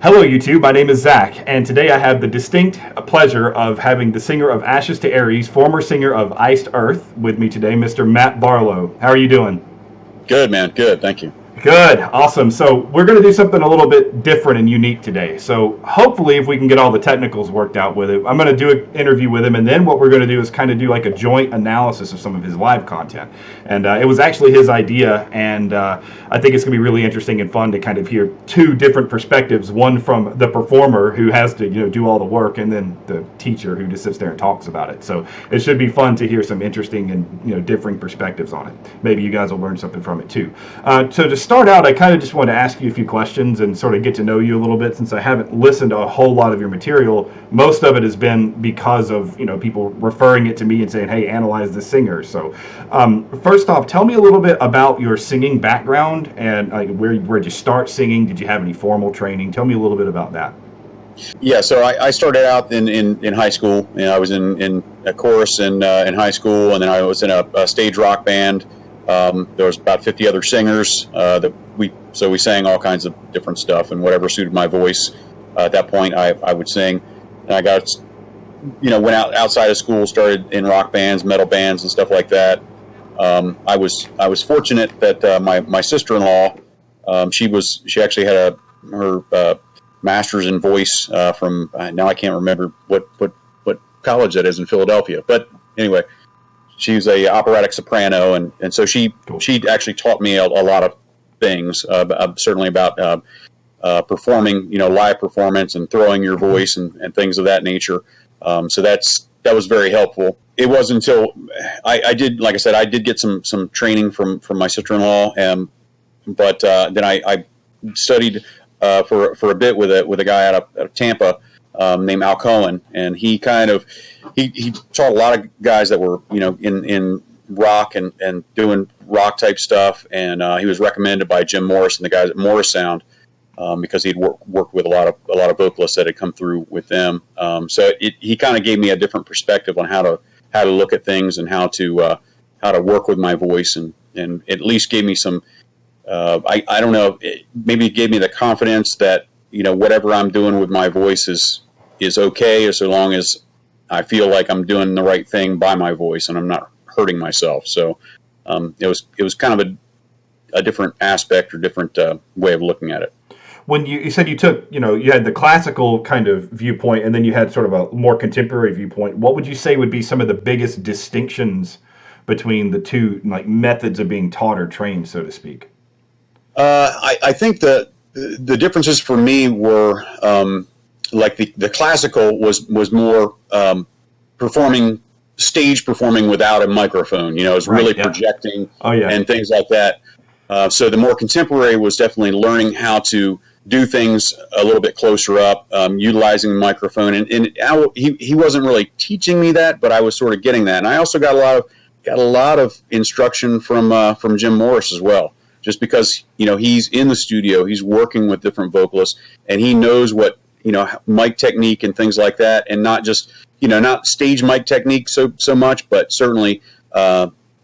Hello, YouTube. My name is Zach, and today I have the distinct pleasure of having the singer of Ashes to Aries, former singer of Iced Earth, with me today, Mr. Matt Barlow. How are you doing? Good, man. Good. Thank you. Good, awesome. So we're going to do something a little bit different and unique today. So hopefully, if we can get all the technicals worked out with it, I'm going to do an interview with him, and then what we're going to do is kind of do like a joint analysis of some of his live content. And it was actually his idea, and I think it's going to be really interesting and fun to kind of hear two different perspectives: one from the performer who has to do all the work, and then the teacher who just sits there and talks about it. So it should be fun to hear some interesting and differing perspectives on it. Maybe you guys will learn something from it too. So to start out, I kind of just want to ask you a few questions and sort of get to know you a little bit, since I haven't listened to a whole lot of your material. Most of it has been because of people referring it to me and saying, "Hey, analyze the singer." So first off, tell me a little bit about your singing background and where'd you start singing? Did you have any formal training? Tell me a little bit about that. Yeah, so I started out in high school. I was in a chorus in high school, and then I was in a stage rock band. There was about 50 other singers so we sang all kinds of different stuff, and whatever suited my voice. At that point, I would sing, and I got went outside of school, started in rock bands, metal bands, and stuff like that. I was fortunate that my sister-in-law, she actually had her master's in voice from now I can't remember what college that is in Philadelphia, but anyway. She's a operatic soprano, and so she actually taught me a lot of things, certainly about performing, live performance and throwing your voice and things of that nature. So that was very helpful. It wasn't until I did, like I said, I did get some training from my sister-in-law, but then I studied for a bit with a guy out of Tampa named Al Cohen, and he taught a lot of guys that were in rock and doing rock type stuff, and he was recommended by Jim Morris and the guys at Morris Sound because he'd worked with a lot of vocalists that had come through with them. So he kind of gave me a different perspective on how to look at things and how to work with my voice, and at least gave me some I don't know, maybe it gave me the confidence that whatever I'm doing with my voice is okay, so long as I feel like I'm doing the right thing by my voice and I'm not hurting myself. So it was kind of a different aspect or different way of looking at it. When you said you took, you had the classical kind of viewpoint, and then you had sort of a more contemporary viewpoint, what would you say would be some of the biggest distinctions between the two, like, methods of being taught or trained, so to speak? I think the differences for me were like the classical was more stage performing without a microphone. It was really projecting and things like that. So the more contemporary was definitely learning how to do things a little bit closer up, utilizing the microphone. And he wasn't really teaching me that, but I was sort of getting that. And I also got a lot of instruction from Jim Morris as well. Just because he's in the studio, he's working with different vocalists, and he knows what mic technique and things like that, and not just not stage mic technique so much, but certainly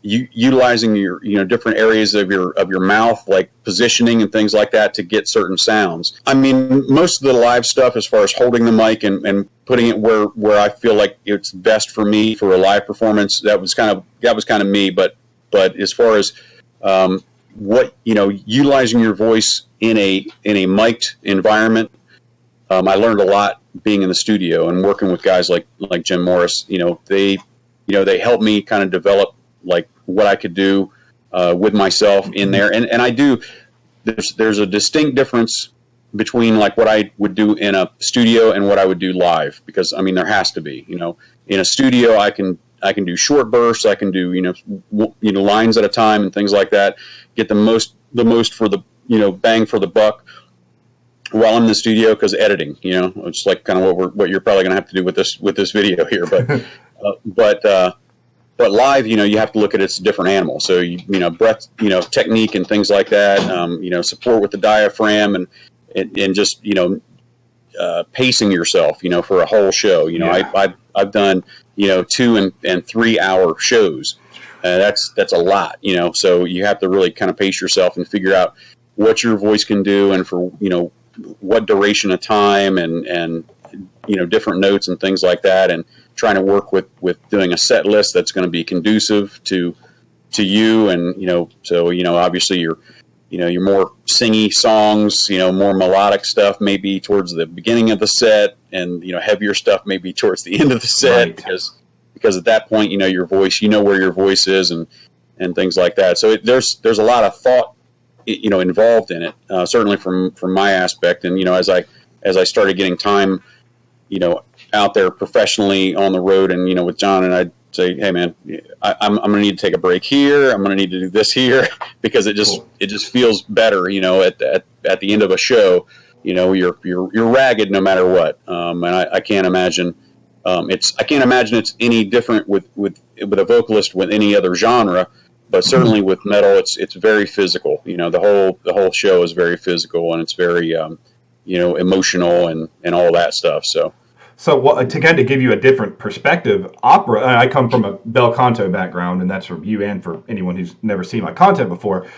utilizing your different areas of your mouth, like positioning and things like that, to get certain sounds. I mean, most of the live stuff, as far as holding the mic and putting it where I feel like it's best for me for a live performance, that was kind of me. But as far as utilizing your voice in a mic'd environment, I learned a lot being in the studio and working with guys like Jim Morris. They helped me kind of develop like what I could do with myself in there, and I do. There's a distinct difference between like what I would do in a studio and what I would do live, because I mean there has to be. In a studio I can do short bursts, I can do lines at a time and things like that. Get the most for the bang for the buck while I'm in the studio, because editing, it's like kind of what you're probably going to have to do with this video here. But live, you have to look at it's a different animal. So breath, technique and things like that. Support with the diaphragm and just pacing yourself, for a whole show. I've done 2 and 3 hour shows. That's a lot, so you have to really kind of pace yourself and figure out what your voice can do, and for what duration of time and different notes and things like that, and trying to work with doing a set list that's going to be conducive to you. And so obviously you're more singy songs, more melodic stuff maybe towards the beginning of the set, and heavier stuff maybe towards the end of the set, right. because at that point your voice, where your voice is, and things like that. So there's a lot of thought involved in it, certainly from my aspect. And as I started getting time out there professionally on the road, and with John, and I'd say, hey man, I'm going to need to take a break here. I'm going to need to do this here because it just feels better, at the end of a show. You're ragged no matter what. And I can't imagine it's any different with a vocalist with any other genre, but certainly with metal, it's very physical. The whole show is very physical, and it's very emotional and all that stuff. So to kind of give you a different perspective, opera, I come from a bel canto background, and that's for you and for anyone who's never seen my content before.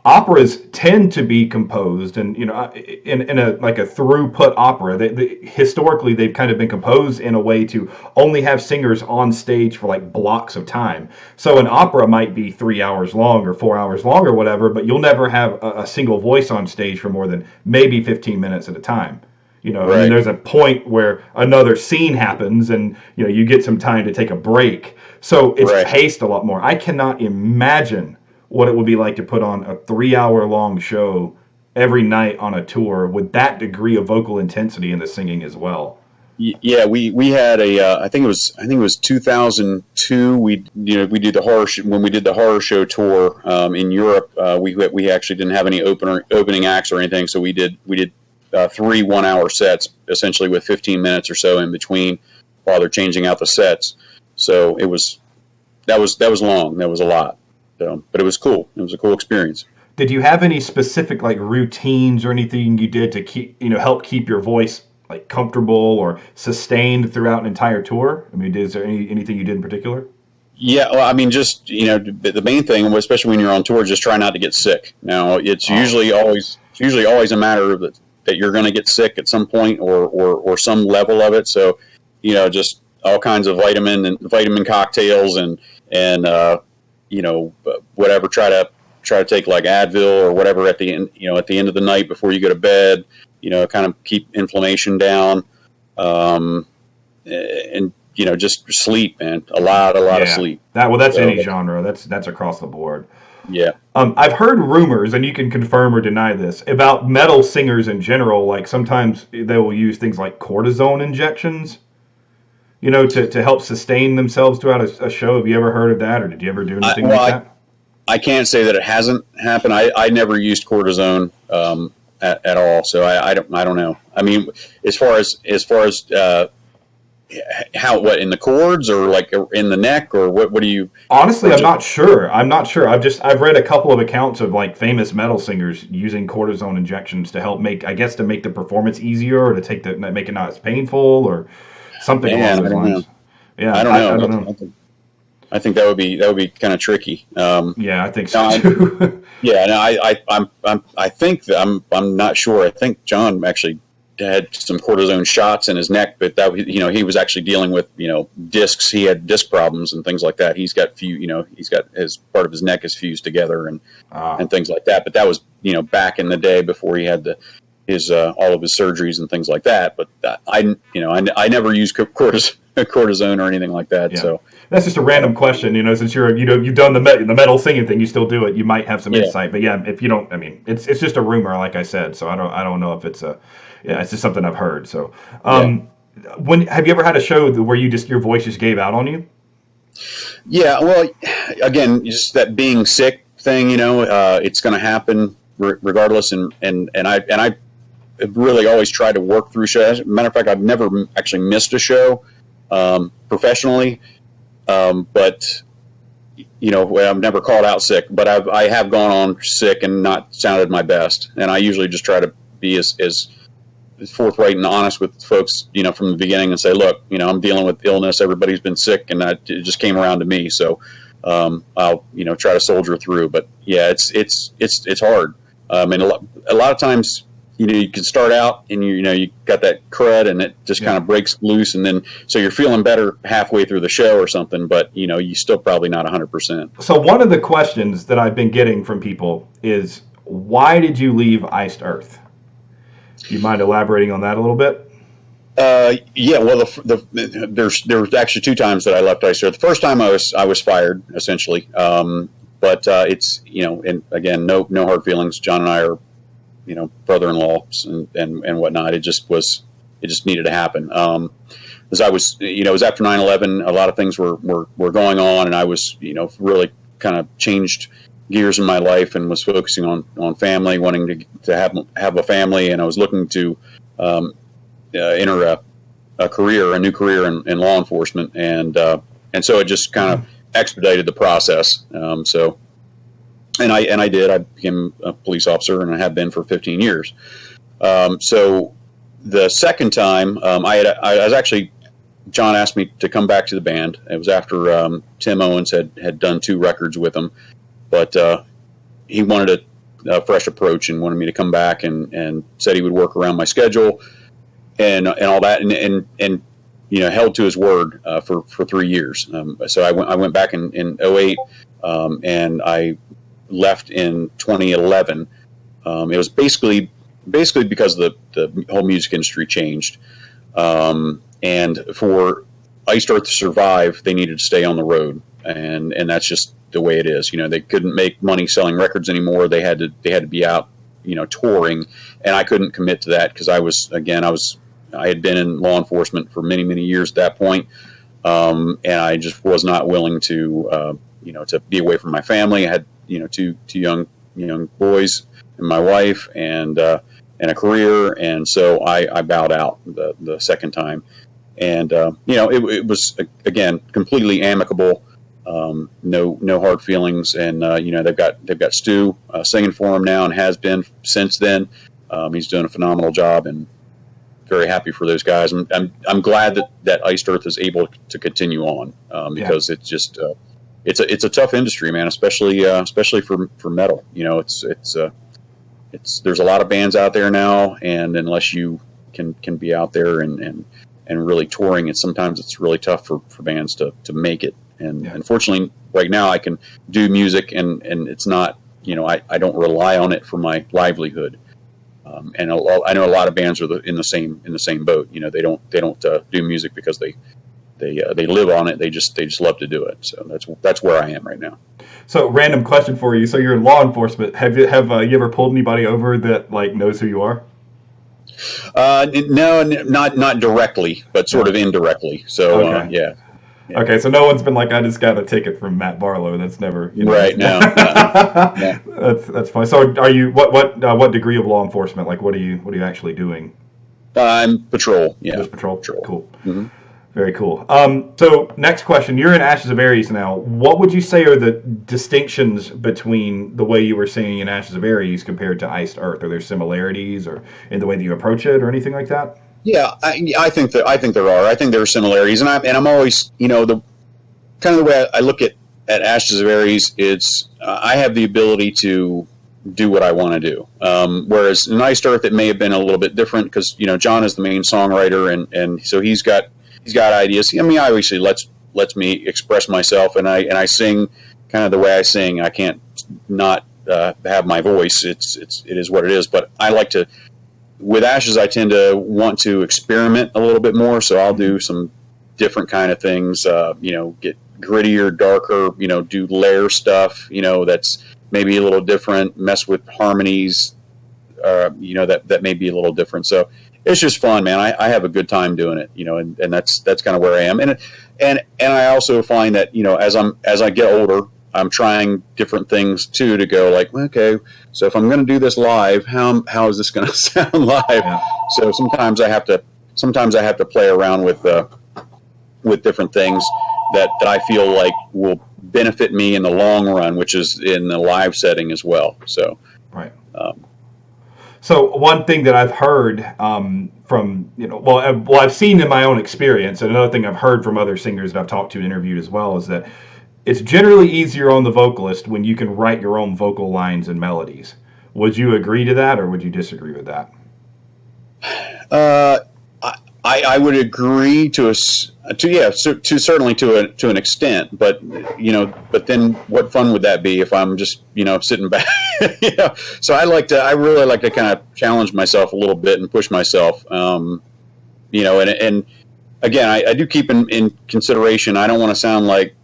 Operas tend to be composed, and in a like a throughput opera, historically they've kind of been composed in a way to only have singers on stage for like blocks of time. So an opera might be 3 hours long or 4 hours long or whatever, but you'll never have a single voice on stage for more than maybe 15 minutes at a time. Right. And there's a point where another scene happens, and you get some time to take a break. So it's right. paced a lot more. I cannot imagine what it would be like to put on a 3 hour long show every night on a tour with that degree of vocal intensity in the singing as well. Yeah, we had I think it was 2002. We did the horror when we did the horror show tour in Europe. We actually didn't have any opening acts or anything, so we did 3 1 hour sets, essentially with 15 minutes or so in between while they're changing out the sets. So that was long. That was a lot. So, but it was cool. It was a cool experience. Did you have any specific like routines or anything you did to help keep your voice like comfortable or sustained throughout an entire tour? I mean, is there anything you did in particular? Yeah, well, I mean, just the main thing, especially when you're on tour, just try not to get sick. Now, it's usually always a matter of that you're going to get sick at some point or some level of it. So, just all kinds of vitamin cocktails and whatever. Try to take like Advil or whatever at the end of the night before you go to bed. Kind of keep inflammation down, and just sleep, man. A lot of sleep. That's any genre. That's across the board. Yeah. I've heard rumors, and you can confirm or deny this, about metal singers in general. Like sometimes they will use things like cortisone injections, to help sustain themselves throughout a show. Have you ever heard of that, or did you ever do anything like that? I can't say that it hasn't happened. I never used cortisone at all, so I don't know. I mean, as far as what in the chords or like in the neck or what do you? Honestly, I'm not sure. I've read a couple of accounts of like famous metal singers using cortisone injections to help make the performance easier, or to make it not as painful or something along those lines. Yeah, I don't know. I think that would be kind of tricky. Yeah, I think so too. Yeah, no, I think that I'm not sure. I think John actually had some cortisone shots in his neck, but that he was actually dealing with discs. He had disc problems and things like that. He's got his part of his neck is fused together and things like that. But that was back in the day before he had his all of his surgeries and things like that. But I never used cortisone or anything like that. Yeah. So that's just a random question. Since you've done the metal singing thing, you still do it. You might have some insight. But yeah, if you don't, I mean, it's just a rumor, like I said. So I don't know if it's it's just something I've heard. So, when have you ever had a show where your voice just gave out on you? Yeah, well, again, just that being sick thing. It's going to happen regardless, and I really always try to work through shows. As a matter of fact, I've never actually missed a show professionally, but I've never called out sick. But I have gone on sick and not sounded my best, and I usually just try to be as forthright and honest with folks, from the beginning, and say, look, I'm dealing with illness. Everybody's been sick, and it just came around to me. So I'll try to soldier through. But yeah, it's hard. And a lot of times, you can start out and you got that crud and it just kind of breaks loose, and then so you're feeling better halfway through the show or something, but you still probably not 100%. So one of the questions that I've been getting from people is, why did you leave Iced Earth? Do you mind elaborating on that a little bit? Yeah. Well, there was actually 2 times that I left Iced Earth. The first time I was fired essentially, but it's and again, no hard feelings. John and I are brother-in-laws and whatnot. It just needed to happen. As I was, it was after 9/11. A lot of things were going on, and I was really kind of changed gears in my life and was focusing on family, wanting to have a family, and I was looking to enter a new career in law enforcement, and so it just kind of expedited the process. And I did. I became a police officer, and I have been for 15 years. So the second time, I was actually, John asked me to come back to the band. It was after Tim Owens had done 2 records with him, but he wanted a fresh approach and wanted me to come back, and said he would work around my schedule and all that, and held to his word for 3 years. So I went back in 2008, and I left in 2011. It was basically because the whole music industry changed, and for Iced Earth to survive, they needed to stay on the road, and that's just the way it is. They couldn't make money selling records anymore. They had to be out, touring, and I couldn't commit to that because I had been in law enforcement for many, many years at that point, and I just was not willing to to be away from my family. I had two young boys and my wife and a career, and so I bowed out the second time, and it was again completely amicable, no hard feelings, and they've got Stu singing for him now and has been since then. He's doing a phenomenal job, and very happy for those guys. I'm glad that Iced Earth is able to continue on, because it's just it's a tough industry, man, especially for metal. There's a lot of bands out there now, and unless you can be out there and really touring, sometimes it's really tough for bands to make it. And unfortunately, right now I can do music, and it's not, I don't rely on it for my livelihood. And I know a lot of bands are in the same boat. They don't do music because they live on it. They just love to do it. So that's where I am right now. So, random question for you. So, you're in law enforcement. Have you ever pulled anybody over that knows who you are? No, not directly, but sort of indirectly. So okay. Yeah. Okay, so no one's been like, I just got a ticket from Matt Barlow. That's never right. No. That's fine. So, are you what degree of law enforcement? What are you actually doing? I'm patrol. Yeah, just patrol. Cool. Mm-hmm. Very cool. So next question. You're in Ashes of Aries now. What would you say are the distinctions between the way you were singing in Ashes of Aries compared to Iced Earth? Are there similarities, or in the way that you approach it, or anything like that? Yeah, I think there are. I think there are similarities, and I'm always, the kind of the way I look at Ashes of Aries, it's I have the ability to do what I want to do. Whereas in Iced Earth, it may have been a little bit different because John is the main songwriter, and so he's got ideas. I mean, obviously lets me express myself, and I sing kind of the way I sing. I can't not have my voice. It is what it is. But I like to. With Ashes, I tend to want to experiment a little bit more, so I'll do some different kind of things, get grittier, darker, do layer stuff, that's maybe a little different, mess with harmonies, that may be a little different. So it's just fun, man. I have a good time doing it, and that's kind of where I am. And I also find that, as I get older, I'm trying different things too, to go like, okay, so if I'm going to do this live, how is this going to sound live? Yeah. So sometimes I have to play around with different things that I feel like will benefit me in the long run, which is in the live setting as well. So, right. So one thing that I've heard from, I've seen in my own experience, and another thing I've heard from other singers that I've talked to and interviewed as well, is that it's generally easier on the vocalist when you can write your own vocal lines and melodies. Would you agree to that, or would you disagree with that? Uh, I would agree to certainly to an extent, but but then what fun would that be if I'm just sitting back? So I really like to kind of challenge myself a little bit and push myself. And again, I do keep in consideration. I don't want to sound like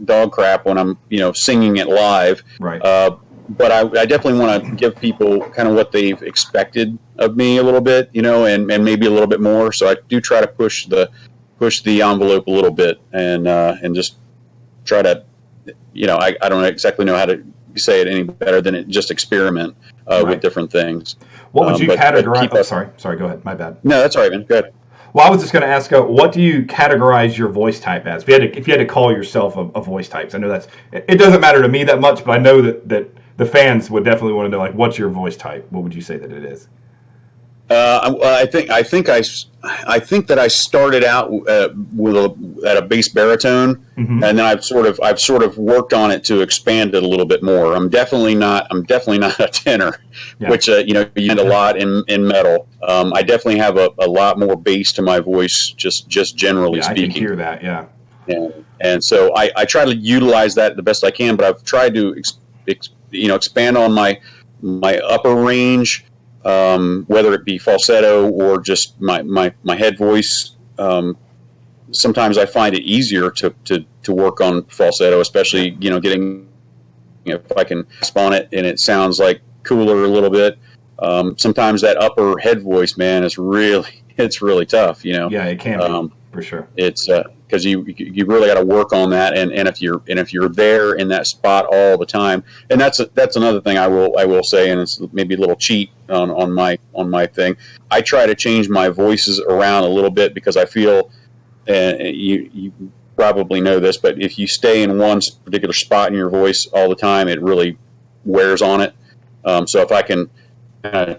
dog crap when I'm singing it live, right? But I definitely want to give people kind of what they've expected of me a little bit, and maybe a little bit more. So I do try to push the envelope a little bit and just try to, I don't exactly know how to say it any better than just experiment with different things. What would you categorize? Sorry, go ahead. My bad. No, that's all right, man. Go ahead. Well, I was just going to ask, what do you categorize your voice type as? If you had to call yourself a voice type, I know it doesn't matter to me that much, but I know that the fans would definitely want to know, like, what's your voice type? What would you say that it is? I think that I started out at a bass baritone, and then I've sort of worked on it to expand it a little bit more. I'm definitely not a tenor, which you find a lot in metal. I definitely have a lot more bass to my voice, just generally speaking. I can hear that, yeah. And so I try to utilize that the best I can, but I've tried to expand on my upper range. Whether it be falsetto or just my head voice. Sometimes I find it easier to work on falsetto, especially, getting, if I can spawn it and it sounds like cooler a little bit. Sometimes that upper head voice, man, it's really tough, Yeah, it can be, for sure. It's, because you really got to work on that, and if you're there in that spot all the time, and that's another thing I will say, and it's maybe a little cheat on my thing. I try to change my voices around a little bit because I feel, you probably know this, but if you stay in one particular spot in your voice all the time, it really wears on it. So if I can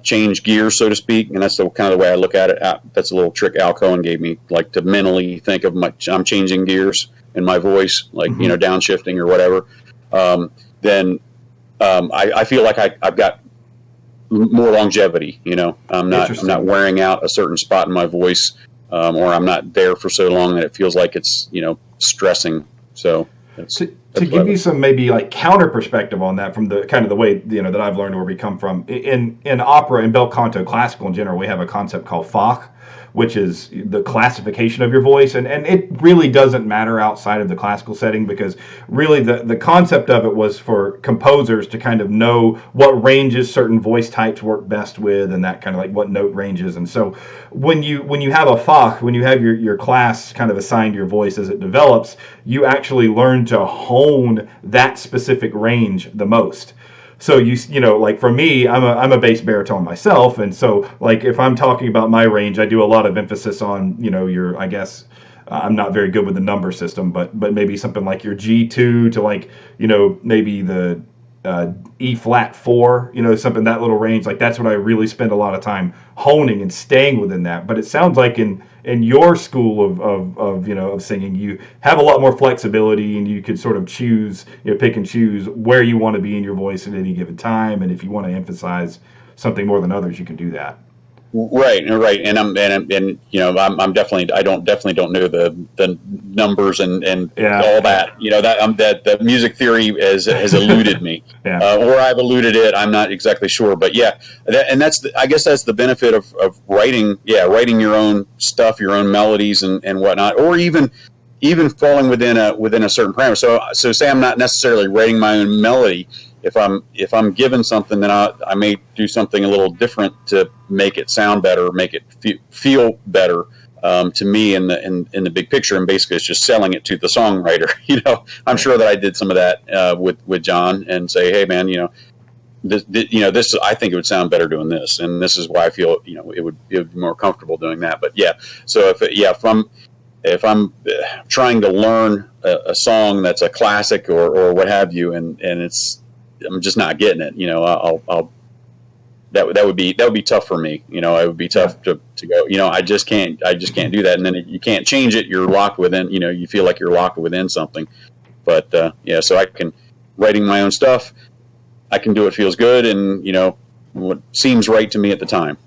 change gears, so to speak, and that's kind of the way I look at it. That's a little trick Al Cohen gave me, like to mentally think of I'm changing gears in my voice, like downshifting or whatever. Then I feel like I've got more longevity. I'm not wearing out a certain spot in my voice, or I'm not there for so long that it feels like it's stressing. So. To give you some maybe like counter perspective on that from the kind of the way that I've learned where we come from in opera and bel canto classical in general, we have a concept called Fach, which is the classification of your voice, and it really doesn't matter outside of the classical setting, because really the concept of it was for composers to kind of know what ranges certain voice types work best with, and that kind of like what note ranges. And so when you have a Fach, when you have your class kind of assigned your voice as it develops, you actually learn to hone that specific range the most. So like for me, I'm a bass baritone myself, and so like if I'm talking about my range, I do a lot of emphasis on I guess I'm not very good with the number system, but maybe something like your G2 to like maybe the E flat 4, something that little range. Like that's what I really spend a lot of time honing and staying within that. But it sounds like in your school of singing, you have a lot more flexibility, and you could sort of choose, pick and choose where you want to be in your voice at any given time, and if you want to emphasize something more than others, you can do that. Right, and I'm definitely don't know the numbers and all that. That the music theory has eluded me, or I've eluded it. I'm not exactly sure, but I guess that's the benefit of writing. Yeah, writing your own stuff, your own melodies and whatnot, or even falling within a certain parameter. So say I'm not necessarily writing my own melody. If I'm given something, then I may do something a little different to make it sound better, make it feel better to me in the big picture. And basically, it's just selling it to the songwriter. I'm sure that I did some of that with John, and say, hey man, this I think it would sound better doing this, and this is why I feel it would be more comfortable doing that. But so if I'm trying to learn a song that's a classic or what have you, and I'm just not getting it. That would be tough for me. It would be tough to go. I just can't do that. And then you can't change it. You're locked within. You feel like you're locked within something. But so I can writing my own stuff. I can do what feels good and what seems right to me at the time.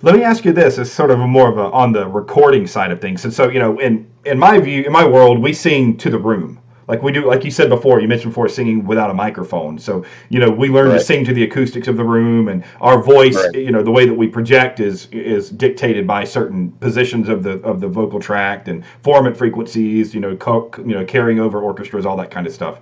Let me ask you this: as sort of a more of a on the recording side of things. And so, in my view, in my world, we sing to the room. Like we do, like you said before, you mentioned before singing without a microphone. So, we learn to Right. sing to the acoustics of the room, and our voice, Right. the way that we project is dictated by certain positions of the vocal tract and formant frequencies, carrying over orchestras, all that kind of stuff.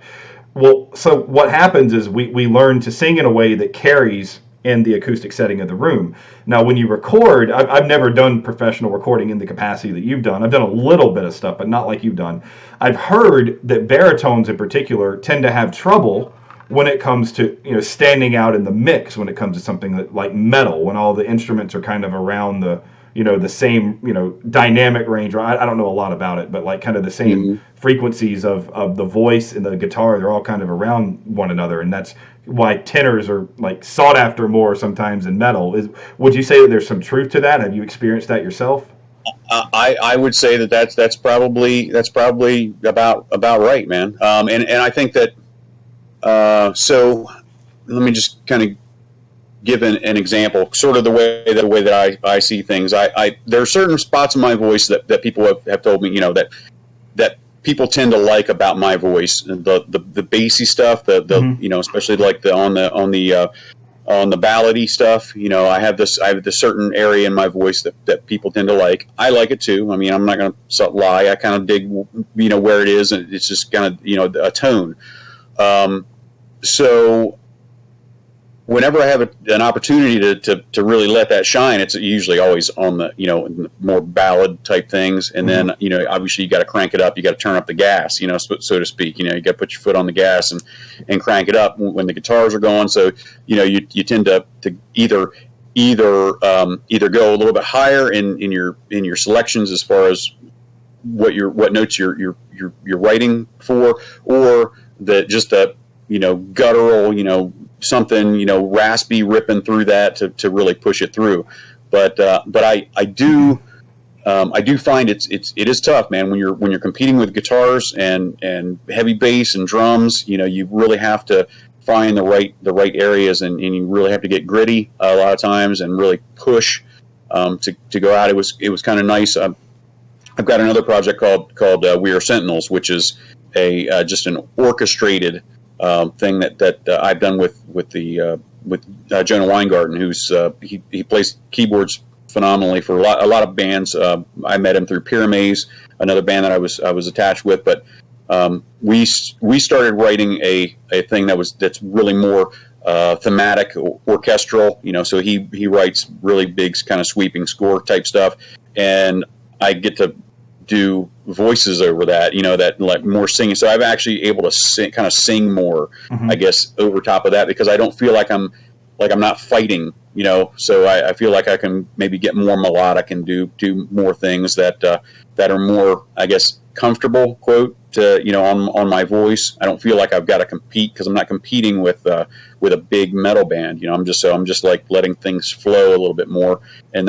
Well, so what happens is we learn to sing in a way that carries in the acoustic setting of the room. Now, when you record, I've never done professional recording in the capacity that you've done. I've done a little bit of stuff, but not like you've done. I've heard that baritones in particular tend to have trouble when it comes to standing out in the mix when it comes to something like metal, when all the instruments are kind of around the same dynamic range. Or I don't know a lot about it, but like kind of the same Hmm. frequencies of the voice and the guitar. They're all kind of around one another, and that's why tenors are like sought after more sometimes in metal. Would you say that there's some truth to that? Have you experienced that yourself? I would say that's probably about right, man. And I think that so let me just kind of give an example, sort of the way that I see things. I there are certain spots in my voice that people have told me, that people tend to like about my voice, the bassy stuff, Mm-hmm. especially like on the ballady stuff. I have this certain area in my voice that people tend to like. I like it too. I mean, I'm not going to lie. I kind of dig, where it is, and it's just kind of, a tone. So whenever I have an opportunity to really let that shine, it's usually always on the more ballad type things, and then obviously you got to crank it up, you got to turn up the gas, so to speak. You got to put your foot on the gas and crank it up when the guitars are going. So you tend to either go a little bit higher in your selections as far as what notes you're writing for, or the guttural, something, raspy ripping through that to really push it through. But I do find it is tough, man, when you're competing with guitars and heavy bass and drums. You really have to find the right areas, and you really have to get gritty a lot of times and really push to go out. It was kind of nice. I've got another project called We Are Sentinels, which is just an orchestrated thing that I've done with Jonah Weingarten, who's he plays keyboards phenomenally for a lot of bands. I met him through Pyramaze, another band that I was attached with. But we started writing a thing that's really more thematic, orchestral. So he writes really big, kind of sweeping score type stuff, and I get to do voices over that, that like more singing. So I'm actually able to kind of sing more, Mm-hmm. I guess, over top of that, because I don't feel like I'm not fighting, So I feel like I can maybe get more melodic and do more things that are more, I guess, comfortable, quote, on my voice. I don't feel like I've got to compete, because I'm not competing with a big metal band. I'm just like letting things flow a little bit more, and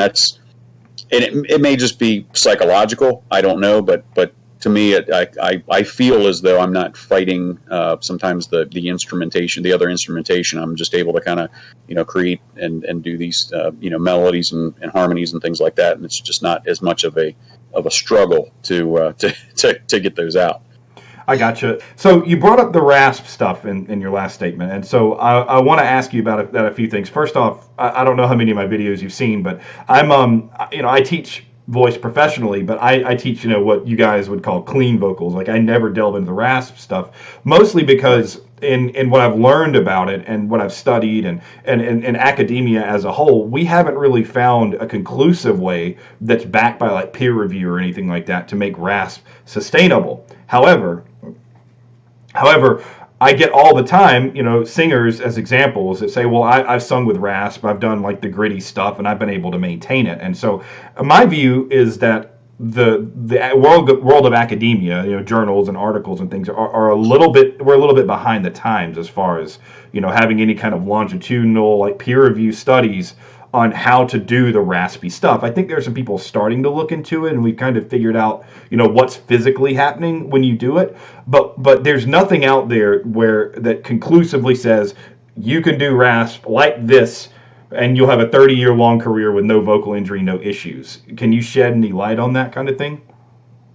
it may just be psychological. I don't know, but to me, I feel as though I'm not fighting sometimes the instrumentation, the other instrumentation. I'm just able to kind of create and do these melodies and harmonies and things like that, and it's just not as much of a struggle to get those out. I gotcha. So you brought up the rasp stuff in your last statement, and so I want to ask you about a few things. First off, I don't know how many of my videos you've seen, but I teach voice professionally, but I teach what you guys would call clean vocals. Like I never delve into the rasp stuff, mostly because in what I've learned about it and what I've studied and in academia as a whole, we haven't really found a conclusive way that's backed by like peer review or anything like that to make rasp sustainable. However, I get all the time, singers as examples that say, well, I've sung with rasp, I've done like the gritty stuff, and I've been able to maintain it. And so my view is that the world of academia, journals and articles and things are we're a little bit behind the times as far as, having any kind of longitudinal like peer review studies on how to do the raspy stuff. I think there are some people starting to look into it, and we've kind of figured out, what's physically happening when you do it. But there's nothing out there that conclusively says you can do rasp like this and you'll have a 30-year long career with no vocal injury, no issues. Can you shed any light on that kind of thing?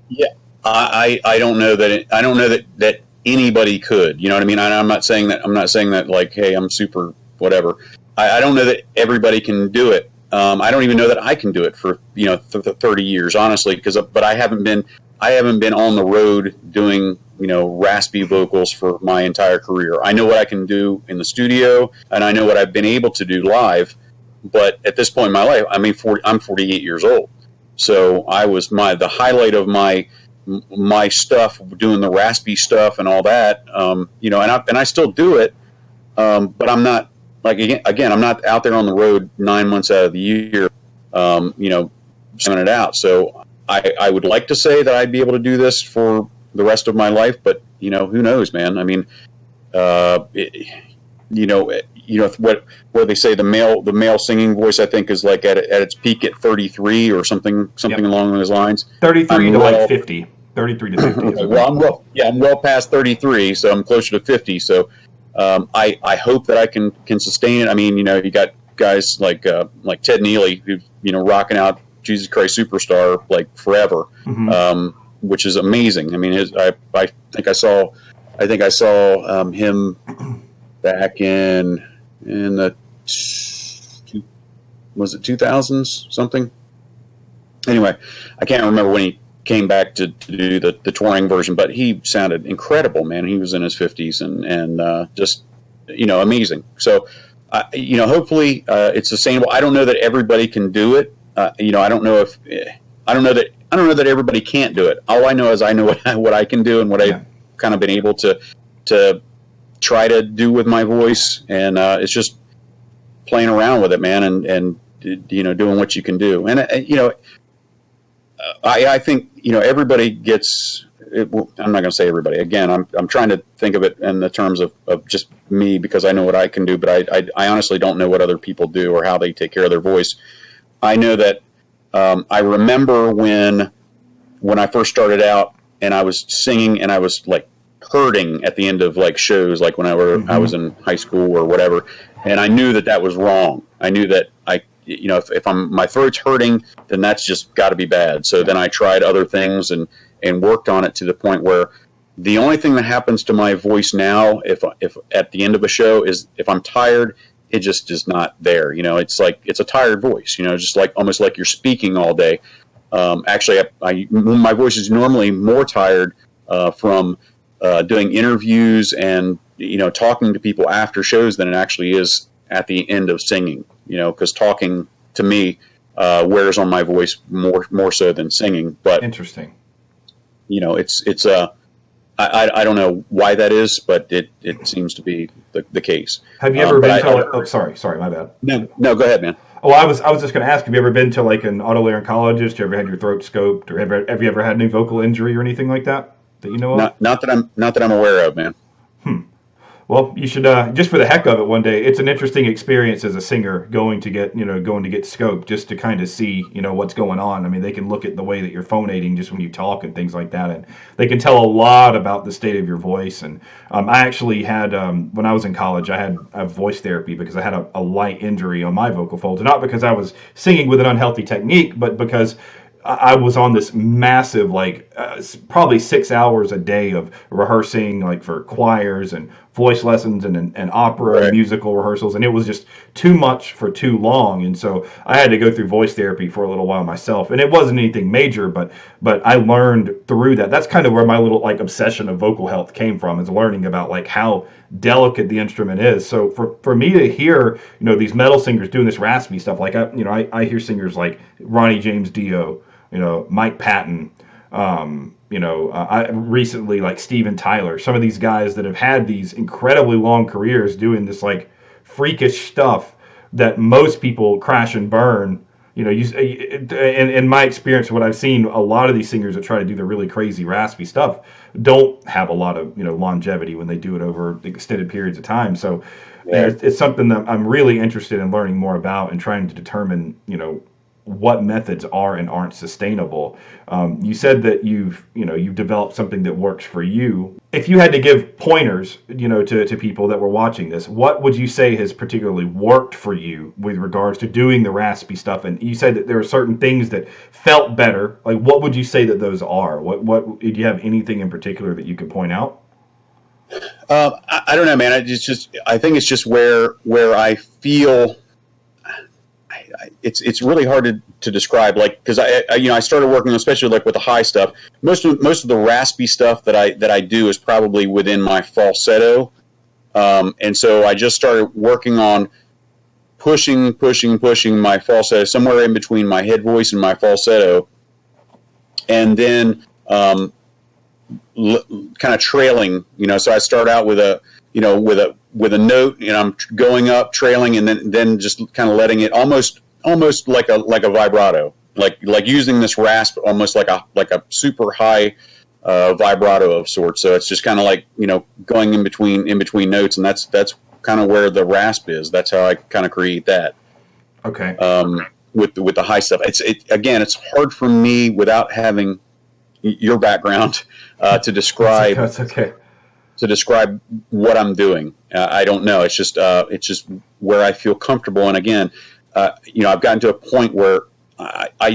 Yeah, I don't know I don't know that anybody could. You know what I mean? I'm not saying that. I'm not saying that like, hey, I'm super whatever. I don't know that everybody can do it. I don't even know that I can do it for 30 years, honestly. But I haven't been on the road doing raspy vocals for my entire career. I know what I can do in the studio, and I know what I've been able to do live. But at this point in my life, I mean, I'm 48 years old. So I was the highlight of my stuff, doing the raspy stuff and all that, and I still do it, but I'm not like again I'm not out there on the road 9 months out of the year, sending it out. So I would like to say that I'd be able to do this for the rest of my life, but who knows, man? I mean, where they say the male singing voice, I think, is like at its peak at 33 or something yep. along those lines. 33 to like 50. 33 to 50. Well, I'm well past 33, so I'm closer to 50. So I hope that I can sustain it. I mean, you got guys like Ted Neely, who rocking out Jesus Christ Superstar like forever, mm-hmm. Which is amazing. I mean, I think I saw him back in the was it 2000s something. Anyway, I can't remember when he came back to do the touring version, but he sounded incredible, man. He was in his 50s and just amazing. So hopefully it's sustainable. I don't know that everybody can do it. I don't know that everybody can't do it. All I know is I know what I can do and what I've kind of been able to try to do with my voice, and it's just playing around with it, man, and doing what you can do. And I think everybody gets. I'm not going to say everybody. Again, I'm trying to think of it in the terms of just me, because I know what I can do, but I honestly don't know what other people do or how they take care of their voice. I know that I remember when I first started out and I was singing and I was like hurting at the end of like shows, like when mm-hmm. I was in high school or whatever, and I knew that was wrong. I knew that if my throat's hurting, then that's just got to be bad. So then I tried other things and worked on it to the point where the only thing that happens to my voice now, if at the end of a show, is if I'm tired, it just is not there. It's like it's a tired voice. Just like almost like you're speaking all day. Actually, my voice is normally more tired from doing interviews and talking to people after shows than it actually is at the end of singing. Because talking to me wears on my voice more so than singing. But interesting. It's I don't know why that is, but it seems to be the case. Have you ever been to? Sorry, my bad. No, go ahead, man. Oh, I was just going to ask. Have you ever been to like an otolaryngologist? Have you ever had your throat scoped, or have you ever had any vocal injury or anything like that you know of? Not that I'm aware of, man. Well, you should just for the heck of it one day. It's an interesting experience as a singer going to get scoped just to kind of see what's going on. I mean, they can look at the way that you're phonating just when you talk and things like that, and they can tell a lot about the state of your voice. And I actually had when I was in college, I had voice therapy because I had a light injury on my vocal folds, not because I was singing with an unhealthy technique, but because I was on this massive, probably 6 hours a day of rehearsing, like for choirs and voice lessons and opera right. and musical rehearsals. And it was just too much for too long. And so I had to go through voice therapy for a little while myself. And it wasn't anything major, but I learned through that. That's kind of where my little obsession of vocal health came from, is learning about how delicate the instrument is. So for me to hear, these metal singers doing this raspy stuff, I hear singers like Ronnie James Dio, Mike Patton, I recently like Steven Tyler, some of these guys that have had these incredibly long careers doing this freakish stuff that most people crash and burn. In my experience, what I've seen, a lot of these singers that try to do the really crazy raspy stuff don't have a lot of longevity when they do it over extended periods of time. So it's something that I'm really interested in learning more about and trying to determine what methods are and aren't sustainable. You said that you've developed something that works for you. If you had to give pointers, to people that were watching this, what would you say has particularly worked for you with regards to doing the raspy stuff? And you said that there are certain things that felt better. Like, what would you say that those are? What do you have anything in particular that you could point out? I don't know, man. I think it's just where I feel. It's really hard to describe, like, because I started working especially like with the high stuff. Most of the raspy stuff that I do is probably within my falsetto, and so I just started working on pushing my falsetto somewhere in between my head voice and my falsetto, and then kind of trailing. So I start out with a note, and I'm going up, trailing, and then just kind of letting it almost like a vibrato, like using this rasp almost like a super high vibrato of sorts. So it's just kind of like going in between notes, and that's kind of where the rasp is. That's how I kind of create that. Okay. With the high stuff, it's hard for me without having your background to describe. That's okay. To describe what I'm doing. I don't know. It's just where I feel comfortable. And again, I've gotten to a point where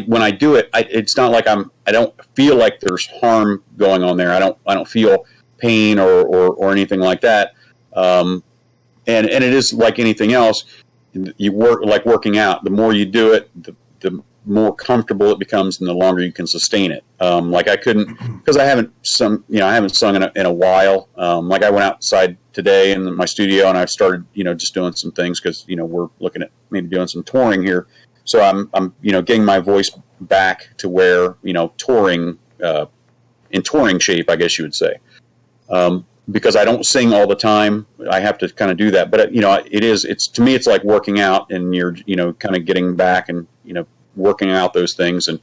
when I do it, it's not like I don't feel like there's harm going on there. I don't feel pain or anything like that. And it is like anything else. You work like working out. The more you do it, the more comfortable it becomes, and the longer you can sustain it. Like I couldn't, because I haven't sung in a while. Like I went outside today in my studio, and I started, just doing some things because, we're looking at maybe doing some touring here. So I'm getting my voice back to where, touring, in touring shape, I guess you would say. Because I don't sing all the time, I have to kind of do that. But it's to me, it's like working out, and you're, kind of getting back and, working out those things and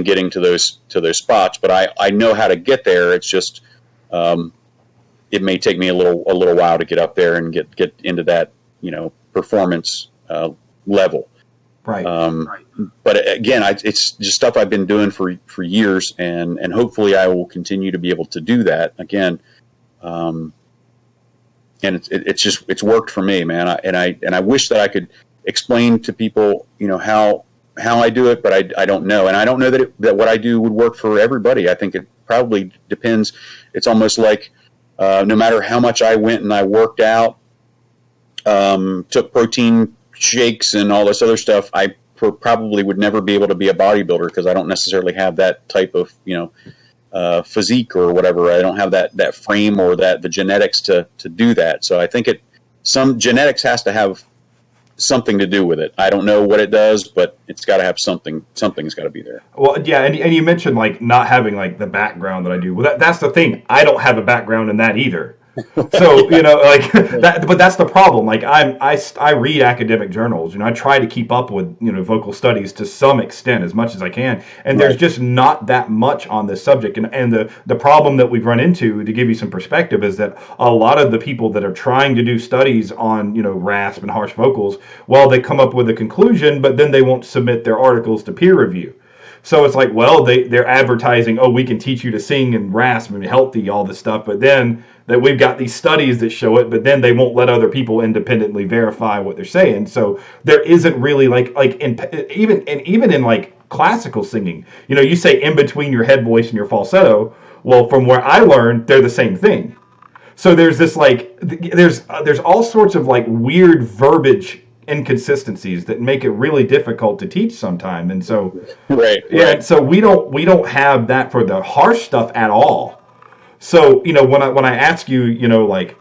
getting to those spots. But I know how to get there. It's just it may take me a little while to get up there and get into that performance level. Right. Right. But again, it's just stuff I've been doing for years, and hopefully I will continue to be able to do that again. And it's worked for me, man. I wish that I could explain to people, how I do it, but I don't know. And I don't know that what I do would work for everybody. I think it probably depends. It's almost like, no matter how much I went and I worked out, took protein shakes and all this other stuff, I probably would never be able to be a bodybuilder, because I don't necessarily have that type of, physique or whatever. I don't have that frame or the genetics to do that. So I think some genetics has to have something to do with it. I don't know what it does, but it's got to have something. Something's got to be there. Well, yeah, and you mentioned like not having like the background that I do. Well, that's the thing. I don't have a background in that either. So like that, but that's the problem. Like I read academic journals. I try to keep up with vocal studies to some extent, as much as I can. And there's just not that much on this subject. And the problem that we've run into, to give you some perspective, is that a lot of the people that are trying to do studies on rasp and harsh vocals, well, they come up with a conclusion, but then they won't submit their articles to peer review. So it's like, well, they're advertising, oh, we can teach you to sing and rasp and be healthy, all this stuff, but then that we've got these studies that show it, but then they won't let other people independently verify what they're saying. So there isn't really even in like classical singing, you say in between your head voice and your falsetto. Well, from where I learned, they're the same thing. So there's this there's all sorts of like weird verbiage inconsistencies that make it really difficult to teach sometime. And so right. So we don't have that for the harsh stuff at all. So when I ask you like,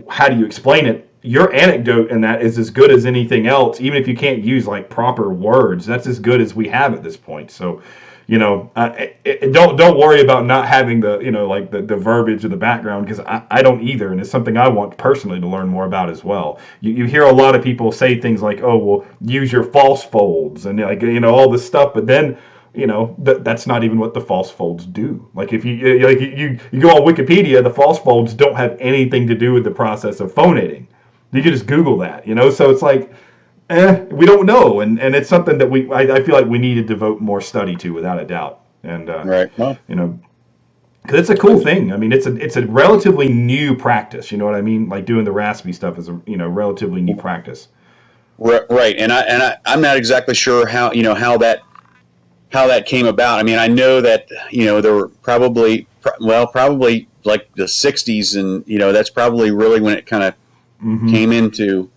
how do you explain it, your anecdote in that is as good as anything else. Even if you can't use like proper words, that's as good as we have at this point. So don't worry about not having the like the verbiage or the background, because I don't either, and it's something I want personally to learn more about as well. You hear a lot of people say things like, oh, well, use your false folds and like all this stuff, but then that's not even what the false folds do. Like if you go on Wikipedia, the false folds don't have anything to do with the process of phonating. You can just Google that, so it's like, We don't know, and it's something that I feel like we need to devote more study to, without a doubt. And Right. Well, you know, because it's a cool thing. I mean, it's a relatively new practice. You know what I mean? Like doing the raspy stuff is a relatively new practice. right. And I'm not exactly sure how that came about. I mean, I know that there were probably like the '60s, and that's probably really when it kind of came into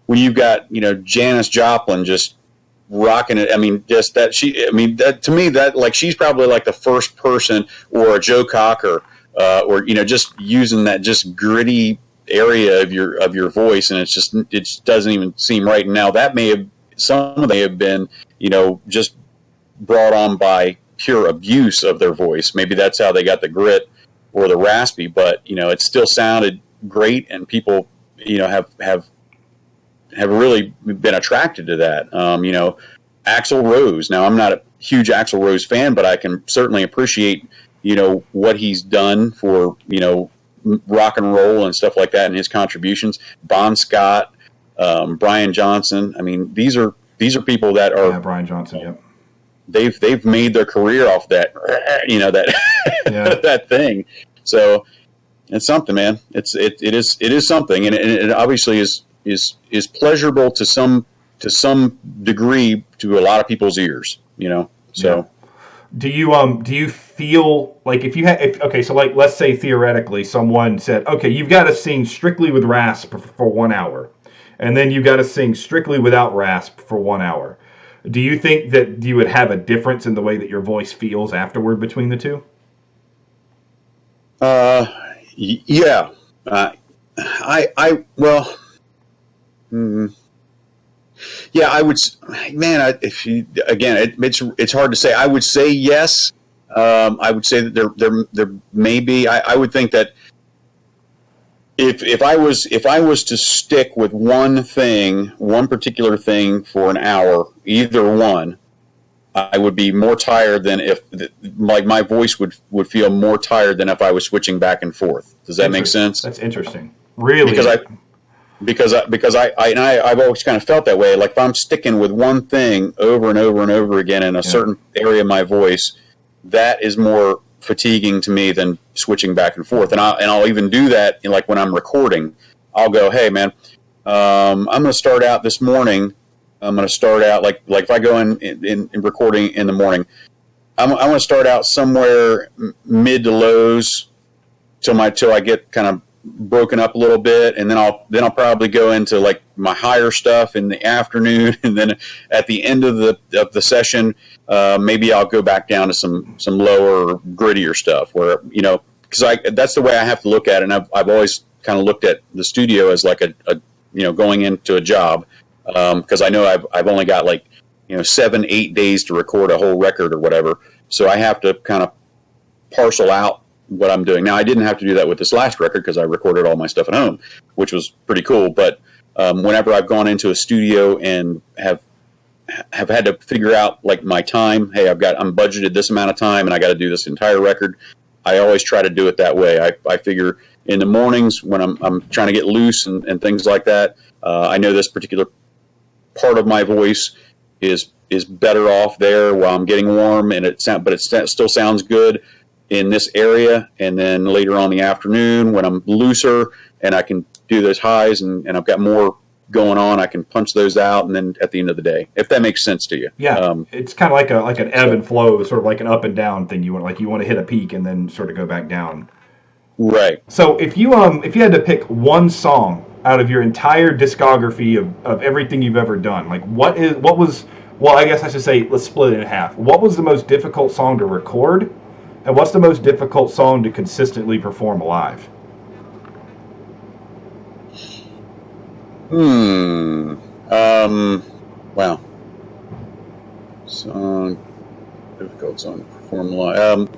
when you've got Janis Joplin just rocking it. I mean, just that that to me, that like she's probably like the first person, or a Joe Cocker, or just using that just gritty area of your voice, and it just doesn't even seem right. And now that some of they have been just brought on by pure abuse of their voice. Maybe that's how they got the grit or the raspy, but it still sounded great, and people have really been attracted to that. Axl Rose. Now, I'm not a huge Axl Rose fan, but I can certainly appreciate, what he's done for, rock and roll and stuff like that, and his contributions. Bon Scott, Brian Johnson. I mean, these are people that are Brian Johnson. Yep. They've made their career off that, that that thing. So it's something, man. It is something, and it obviously is pleasurable to some degree to a lot of people's ears, So, do you feel like if you had okay, so like let's say theoretically someone said, okay, you've got to sing strictly with rasp for 1 hour, and then you've got to sing strictly without rasp for 1 hour. Do you think that you would have a difference in the way that your voice feels afterward between the two? Yeah. Yeah, I would, man. It's hard to say. I would say yes. I would say that there may be. I would think that if I was to stick with one particular thing for an hour, either one, I would be more tired than if my voice would feel more tired than if I was switching back and forth. Does that make sense? That's interesting. Really? Because I've always kind of felt that way. Like if I'm sticking with one thing over and over and over again in a certain area of my voice, that is more fatiguing to me than switching back and forth. And I'll even do that like when I'm recording. I'll go, hey man, I'm going to start out this morning. I'm going to start out like if I go in recording in the morning, I'm going to start out somewhere mid to lows till I get kind of broken up a little bit, and then I'll probably go into like my higher stuff in the afternoon, and then at the end of the session, maybe I'll go back down to some lower, grittier stuff. Where because that's the way I have to look at it. And I've always kind of looked at the studio as like a going into a job, because I know I've only got like 7-8 days to record a whole record or whatever, so I have to kind of parcel out what I'm doing. Now, I didn't have to do that with this last record because I recorded all my stuff at home, which was pretty cool. But whenever I've gone into a studio and have had to figure out like my time, hey, I'm budgeted this amount of time and I got to do this entire record, I always try to do it that way. I figure in the mornings when I'm trying to get loose and things like that, I know this particular part of my voice is better off there while I'm getting warm, and it still sounds good in this area. And then later on in the afternoon when I'm looser and I can do those highs and I've got more going on, I can punch those out, and then at the end of the day, if that makes sense to you. Yeah, it's kind of like an ebb and flow, sort of like an up and down thing. You want to hit a peak and then sort of go back down. Right. So if you had to pick one song out of your entire discography of everything you've ever done, like I guess I should say, let's split it in half. What was the most difficult song to record, and what's the most difficult song to consistently perform live? Wow. Difficult song to perform live.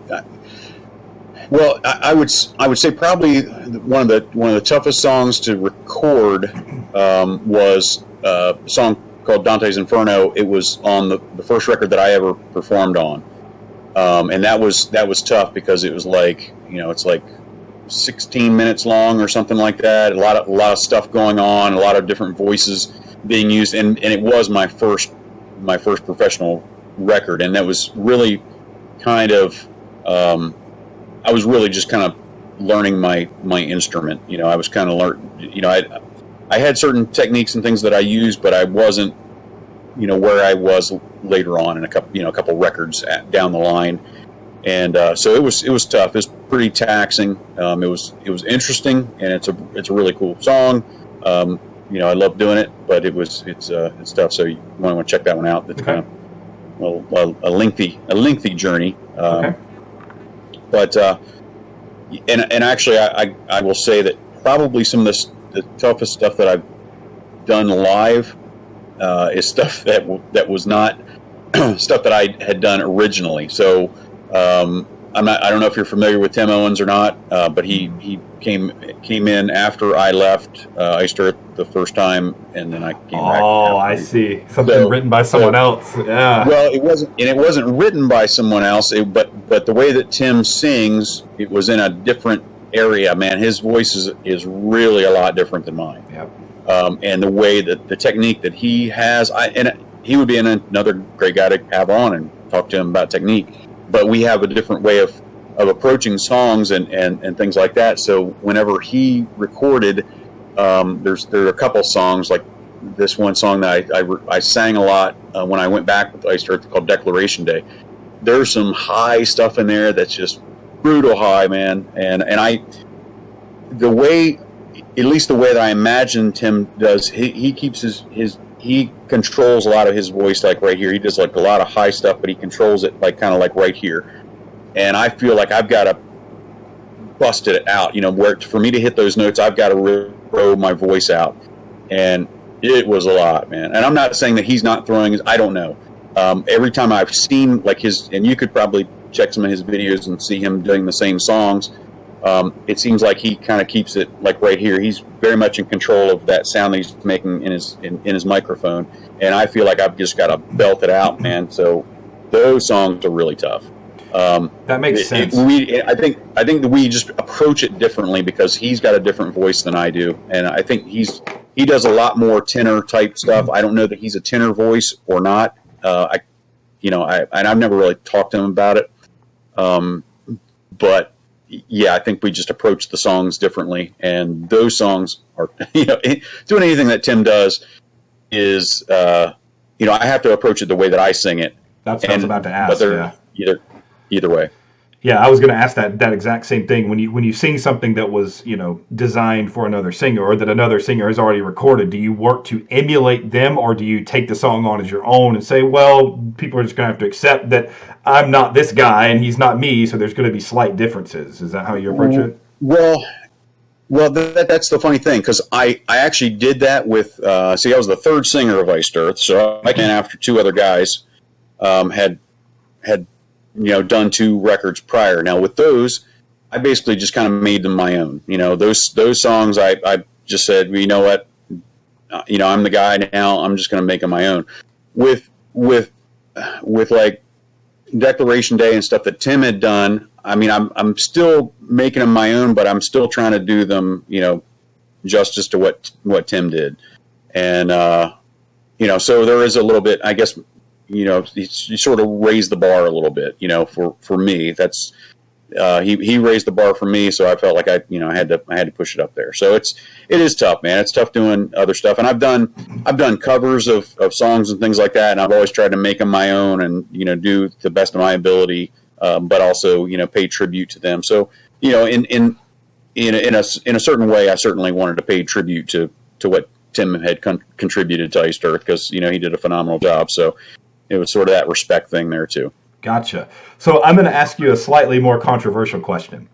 Well, I would say probably one of the toughest songs to record was a song called Dante's Inferno. It was on the first record that I ever performed on, and that was tough because it was like it's like 16 minutes long or something like that. A lot of stuff going on, a lot of different voices being used, and it was my first professional record, and that was really kind of I was really just kind of learning my instrument. I was kind of I had certain techniques and things that I used, but I wasn't where I was later on in a couple records down the line. And so it was tough. It was pretty taxing. It was interesting, and it's a really cool song. I love doing it, but it's tough. So you might want to check that one out. It's kind of a lengthy journey. Okay. But and actually, I will say that probably some of the toughest stuff that I've done live is stuff that was not stuff that I had done originally. So. I don't know if you're familiar with Tim Owens or not, but he came in after I left Iced Earth the first time, and then I came back. Oh, I see. Something written by someone else. Yeah. Well, it wasn't written by someone else. But the way that Tim sings, it was in a different area. Man, his voice is really a lot different than mine. Yep. And the way that the technique that he has, and he would be another great guy to have on and talk to him about technique. But we have a different way of approaching songs and things like that. So whenever he recorded, there are a couple songs, like this one song that I sang a lot when I went back with Iced Earth, called Declaration Day. There's some high stuff in there that's just brutal high, man. And the way that I imagine Tim does, he keeps he controls a lot of his voice, like right here. He does like a lot of high stuff, but he controls it like kind of like right here. And I feel like I've got to bust it out, where for me to hit those notes, I've got to throw my voice out. And it was a lot, man. And I'm not saying that he's not throwing his, I don't know. Every time I've seen like his, and you could probably check some of his videos and see him doing the same songs. It seems like he kind of keeps it like right here. He's very much in control of that sound that he's making in his microphone, and I feel like I've just got to belt it out, man. So those songs are really tough. That makes sense. I think that we just approach it differently because he's got a different voice than I do, and I think he does a lot more tenor type stuff. I don't know that he's a tenor voice or not. I've never really talked to him about it, but. Yeah, I think we just approach the songs differently, and those songs are, doing anything that Tim does is, I have to approach it the way that I sing it. That's what I was about to ask. But either way. Yeah, I was going to ask that exact same thing. When you sing something that was, designed for another singer or that another singer has already recorded, do you work to emulate them, or do you take the song on as your own and say, well, people are just going to have to accept that I'm not this guy and he's not me, so there's going to be slight differences? Is that how you approach it? Well, that's the funny thing, because I actually did that with, I was the third singer of Iced Earth, so I came after two other guys had done 2 records prior. Now with those, I basically just kind of made them my own. Those songs I just said, well, you know what, I'm the guy now. I'm just going to make them my own. With like Declaration Day and stuff that Tim had done, I mean, I'm still making them my own, but I'm still trying to do them, justice to what Tim did. And so there is a little bit, I guess. You sort of raised the bar a little bit, for me. That's he raised the bar for me, so I felt like I had to push it up there. So it is tough, man. It's tough doing other stuff, and I've done covers of songs and things like that, and I've always tried to make them my own and do the best of my ability, but also pay tribute to them. So in a certain way, I certainly wanted to pay tribute to what Tim had contributed to Iced Earth, because he did a phenomenal job. So it was sort of that respect thing there too. Gotcha. So I'm going to ask you a slightly more controversial question.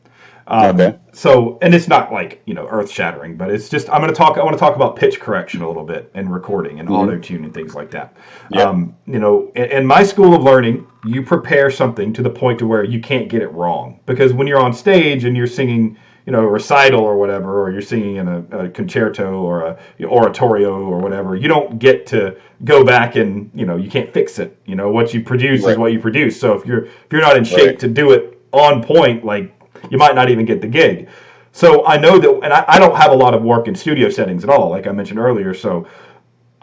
Okay. So, and it's not like, earth shattering, but it's just, I want to talk about pitch correction a little bit and recording and auto tune and things like that. Yeah. In my school of learning, you prepare something to the point to where you can't get it wrong, because when you're on stage and you're singing, a recital or whatever, or you're singing in a concerto or a oratorio or whatever, you don't get to go back and, you can't fix it. What you produce is what you produce. So if you're not in shape to do it on point, like, you might not even get the gig. So I know that, and I don't have a lot of work in studio settings at all, like I mentioned earlier. So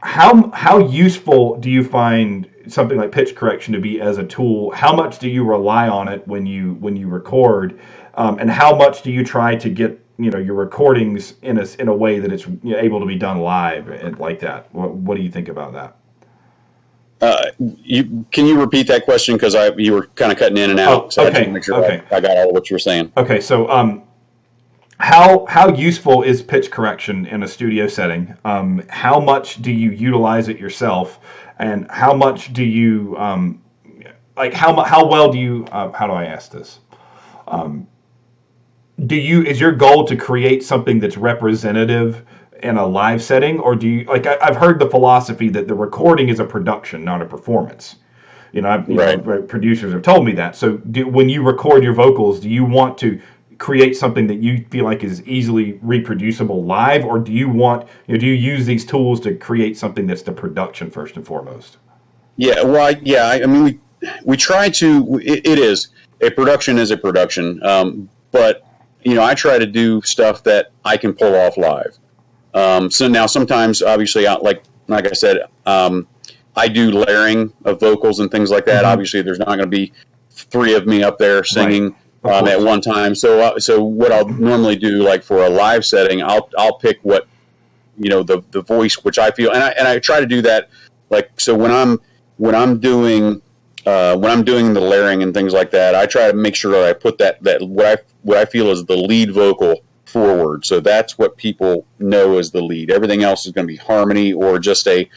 how useful do you find something like pitch correction to be as a tool? How much do you rely on it when you record, and how much do you try to get your recordings in a way that it's able to be done live and like that? What do you think about that? Can you repeat that question, because you were kind of cutting in and out, so I just want to make sure I got all of what you were saying. Okay, so how useful is pitch correction in a studio setting? How much do you utilize it yourself, and how much do you how well do you how do I ask this? Is your goal to create something that's representative in a live setting, or do you I've heard the philosophy that the recording is a production, not a performance. Producers have told me that. So when you record your vocals, do you want to create something that you feel like is easily reproducible live, or do you want do you use these tools to create something that's the production first and foremost? Yeah, well, I mean, we try to. It is a production, but I try to do stuff that I can pull off live. So now sometimes, obviously, like I said, I do layering of vocals and things like that. Mm-hmm. Obviously, there's not going to be three of me up there singing at one time. So what I'll normally do, like for a live setting, I'll pick what the voice which I feel, and I try to do that. Like, so when I'm doing the layering and things like that, I try to make sure that I put that what I feel is the lead vocal forward. So that's what people know as the lead. Everything else is going to be harmony or just a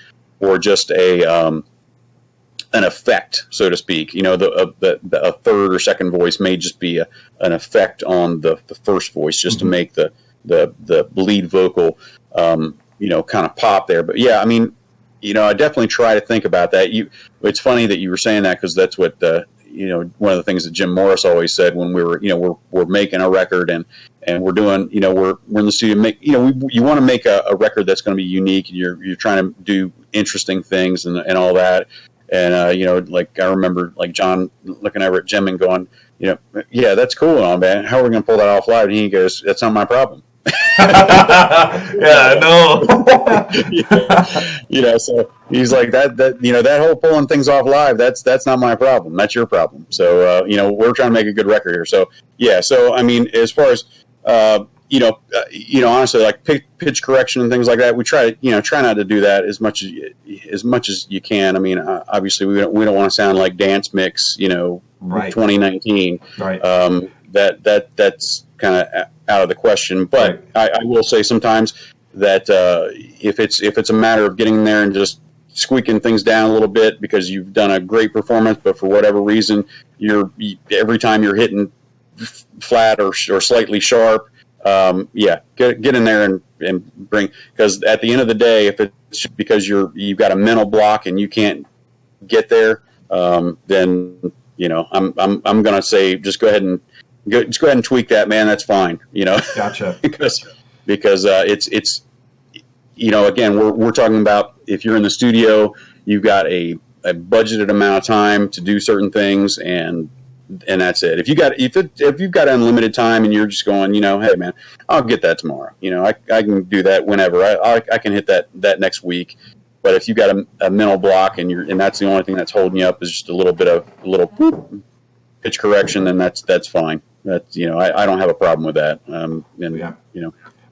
an effect, so to speak. A third or second voice may just be an effect on the first voice, just mm-hmm. to make the lead vocal kind of pop there. But yeah, I mean, I definitely try to think about that. It's funny that you were saying that, because that's what one of the things that Jim Morris always said when we were we're making a record and we're doing we're in the studio you want to make a record that's going to be unique, and you're trying to do interesting things and all that. And like I remember like John looking over at Jim and going, yeah, that's cool and all, man. How are we going to pull that off live? And he goes, that's not my problem. Yeah, no. So he's like that whole pulling things off live, that's not my problem. That's your problem. So we're trying to make a good record here. So yeah. So I mean, as far as honestly, like pitch correction and things like that, we try not to do that as much as you can. I mean, obviously we don't want to sound like Dance Mix, right. 2019. Right. That's kind of out of the question. But right. I will say sometimes that if it's a matter of getting there and just squeaking things down a little bit because you've done a great performance, but for whatever reason every time you're hitting flat or slightly sharp, get in there and bring, because at the end of the day, if it's because you've got a mental block and you can't get there, then I'm gonna say just go ahead and tweak that, man. That's fine. Gotcha. because it's again, we're talking about if you're in the studio, you've got a budgeted amount of time to do certain things, and that's it. If you've got unlimited time and you're just going, hey man, I'll get that tomorrow. I can do that whenever. I can hit that next week. But if you've got a mental block and that's the only thing that's holding you up is just a little pitch correction, then that's fine. That's I don't have a problem with that.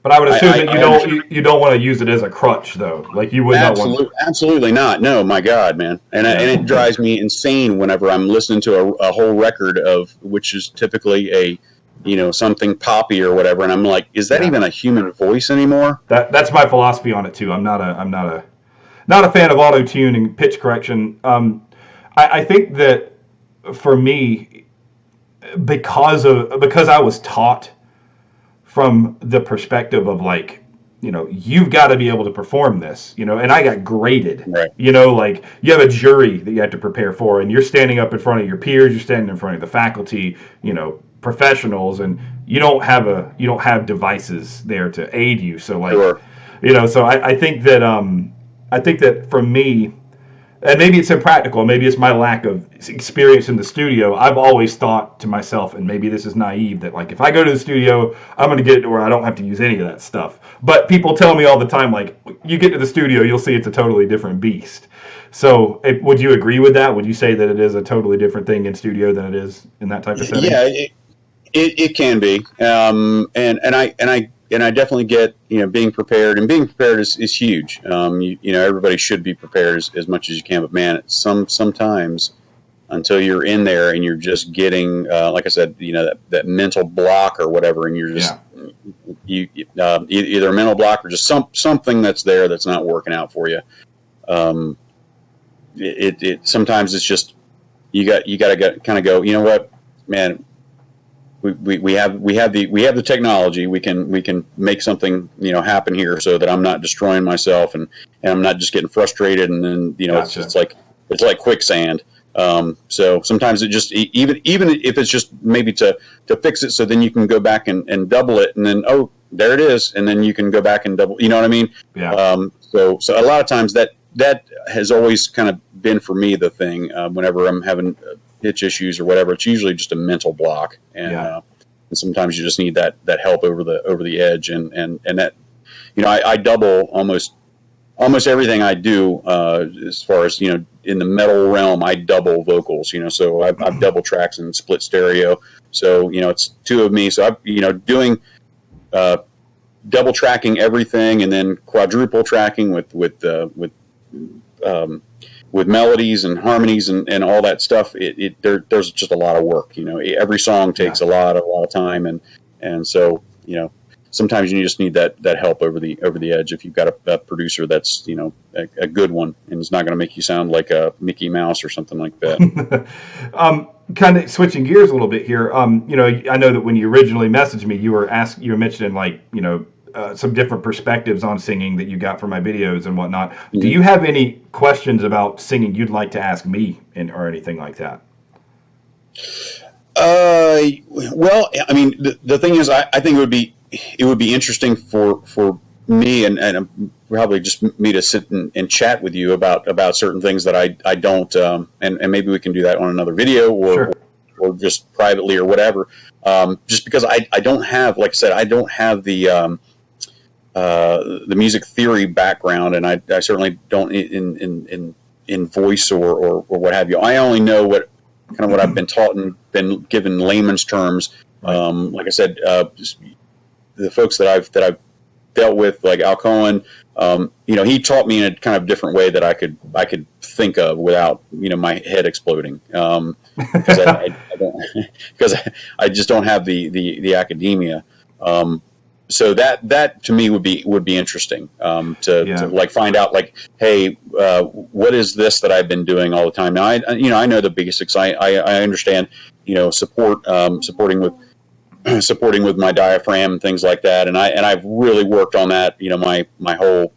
But I would assume that you don't want to use it as a crutch, though. Like you would not want. Absolutely not. No, my God, man. And it drives me insane whenever I'm listening to a whole record which is typically something poppy or whatever, and I'm like, is that even a human voice anymore? That's my philosophy on it too. I'm not a fan of auto tune and pitch correction. I think that for me, because I was taught from the perspective of you've got to be able to perform this, and I got graded, right. Like you have a jury that you have to prepare for, and you're standing up in front of your peers, you're standing in front of the faculty, professionals, and you don't have devices there to aid you. So sure. so I think that for me, and maybe it's impractical, maybe it's my lack of experience in the studio. I've always thought to myself, and maybe this is naive, that like if I go to the studio, I'm going to get it to where I don't have to use any of that stuff. But people tell me all the time, like, you get to the studio, you'll see it's a totally different beast. So would you agree with that? Would you say that it is a totally different thing in studio than it is in that type of setting? Yeah, it can be, and I definitely get, being prepared, and being prepared is huge. Everybody should be prepared as much as you can, but man, sometimes until you're in there and you're just getting, like I said, that mental block or whatever, and you're just either a mental block or just something that's there that's not working out for you. It sometimes it's just you got to kind of go, you know what, man. We have the technology. We can make something happen here, so that I'm not destroying myself and I'm not just getting frustrated, and then Gotcha. it's like quicksand. So sometimes it just even if it's just maybe to fix it, so then you can go back and double it, and then there it is, and then you can go back and double. You know what I mean? Yeah. So a lot of times that has always kind of been for me the thing. Whenever I'm having pitch issues or whatever, it's usually just a mental block, and sometimes you just need that help over the edge, and that I double almost everything I do, as far as in the metal realm. I double vocals, so I've double tracks and split stereo, so it's two of me, so I'm doing double tracking everything, and then quadruple tracking with melodies and harmonies and all that stuff. There's just a lot of work. Every song takes a lot of time, and so sometimes you just need that help over the edge. If you've got a producer that's a good one, and it's not going to make you sound like a Mickey Mouse or something like that. Kind of switching gears a little bit here. I know that when you originally messaged me, you were mentioning like some different perspectives on singing that you got from my videos and whatnot. Mm-hmm. Do you have any questions about singing you'd like to ask me or anything like that? Well, I mean, the thing is, I think it would be interesting for me and probably just me to sit and chat with you about certain things that I don't, and maybe we can do that on another video or just privately or whatever. Just because I don't have, like I said, I don't have the music theory background, and I certainly don't in voice or what have you. I only know what I've been taught and been given layman's terms. Like I said, just the folks that I've dealt with, like Al Cohen, he taught me in a kind of different way that I could think of without my head exploding. Because because I just don't have the academia. So that to me would be interesting to like find out, like, hey, what is this that I've been doing all the time? Now I know the basics. I understand supporting with my diaphragm and things like that, and I've really worked on that. My whole